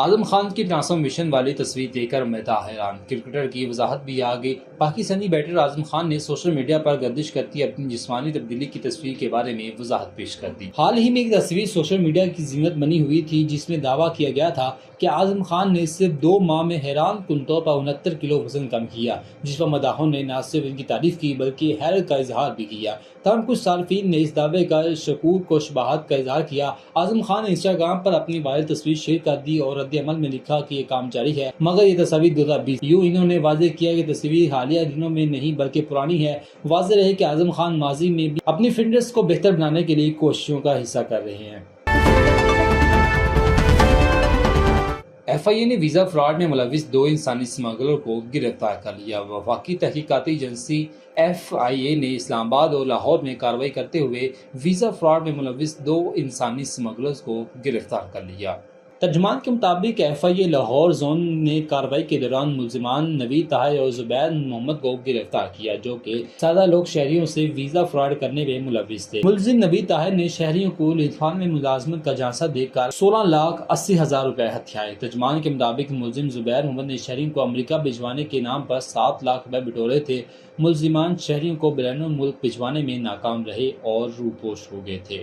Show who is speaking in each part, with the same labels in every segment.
Speaker 1: اعظم خان کی ٹرانسفارمیشن والی تصویر دیکھ کر میں تھا حیران۔ کرکٹر کی وضاحت بھی آ گئی۔ پاکستانی بیٹر اعظم خان نے سوشل میڈیا پر گردش کرتی اپنی جسمانی تبدیلی کی تصویر کے بارے میں وضاحت پیش کر دی۔ حال ہی میں ایک تصویر سوشل میڈیا کی زینت بنی ہوئی تھی جس میں دعویٰ کیا گیا تھا کہ اعظم خان نے صرف 2 ماہ میں حیران کن طور پر 69 کلو وزن کم کیا، جس پر مداحوں نے نہ صرف ان کی تعریف کی بلکہ حیرت کا اظہار بھی کیا۔ تاہم کچھ صارفین نے اس دعوے کا شکوک و شبہات کا اظہار کیا۔ اعظم خان نے انسٹاگرام پر اپنی وائرل تصویر شیئر کر دی اور رد عمل میں لکھا کہ یہ کام جاری ہے مگر یہ تصویر 2020 یوں انہوں نے واضح کیا کہ تصویر حالیہ دنوں میں نہیں بلکہ پرانی ہے۔ واضح رہے کہ اعظم خان ماضی میں بھی اپنی فٹنس کو بہتر بنانے کے لیے کوششوں کا حصہ کر رہے ہیں۔ ایف آئی اے نے ویزا فراڈ میں ملوث 2 انسانی اسمگلر کو گرفتار کر لیا۔ وفاقی تحقیقاتی ایجنسی ایف آئی اے نے اسلام آباد اور لاہور میں کارروائی کرتے ہوئے ویزا فراڈ میں ملوث 2 انسانی اسمگلرز کو گرفتار کر لیا۔ ترجمان کے مطابق ایف آئی اے لاہور زون نے کارروائی کے دوران ملزمان نوید طاہر اور زبیر محمد کو گرفتار کیا، جو کہ سادہ لوگ شہریوں سے ویزا فراڈ کرنے میں ملوث تھے۔ ملزم نوید طاہر نے شہریوں کو ہندوستان میں ملازمت کا جھانسا دے کر 16,80,000 روپے ہتھیائے۔ ترجمان کے مطابق ملزم زبیر محمد نے شہریوں کو امریکہ بھجوانے کے نام پر 7 لاکھ روپے بٹورے تھے۔ ملزمان شہریوں کو بیرون ملک بھجوانے میں ناکام رہے اور روپوش ہو گئے تھے۔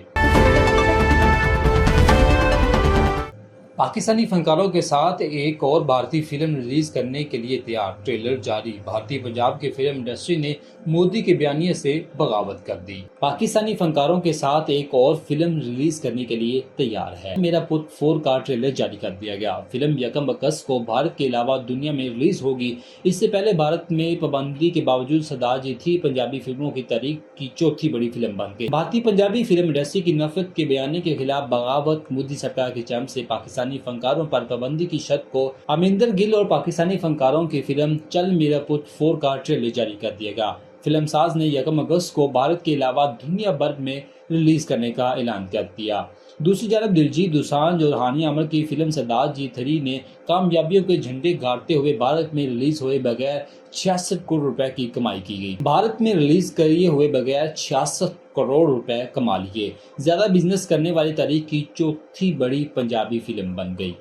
Speaker 1: پاکستانی فنکاروں کے ساتھ ایک اور بھارتی فلم ریلیز کرنے کے لیے تیار، ٹریلر جاری۔ بھارتی پنجاب کی فلم انڈسٹری نے مودی کے بیانیے سے بغاوت کر دی۔ پاکستانی فنکاروں کے ساتھ ایک اور فلم ریلیز کرنے کے لیے تیار ہے۔ میرا پت 4 کا ٹریلر جاری کر دیا گیا۔ فلم 1 اگست کو بھارت کے علاوہ دنیا میں ریلیز ہوگی۔ اس سے پہلے بھارت میں پابندی کے باوجود سردار جی 3 پنجابی فلموں کی تاریخ کی 4تھی بڑی فلم بن گئی۔ بھارتی پنجابی فلم انڈسٹری کی نفرت کے بیانیے کے خلاف بغاوت، مودی سرکار کی جانب سے پاکستانی فنکاروں پر پابندی کی شرط کو امیندر گل اور پاکستانی فنکاروں کی فلم چل میرا پت 4 کا ٹریلر جاری کر دیا گیا۔ فلم ساز نے 1 اگست کو بھارت کے علاوہ دنیا بھر میں ریلیز کرنے کا اعلان کر دیا۔ دوسری جانب دلجیت دوسانجھ اور ہانیہ عمر کی فلم سردار جی 3 نے کامیابیوں کے جھنڈے گاڑتے ہوئے بھارت میں ریلیز ہوئے بغیر 66 کروڑ روپے کی کمائی کی گئی۔ بھارت میں ریلیز کیے ہوئے بغیر 66 کروڑ روپے کما لیے۔ زیادہ بزنس کرنے والی تاریخ کی 4تھی بڑی پنجابی فلم بن گئی۔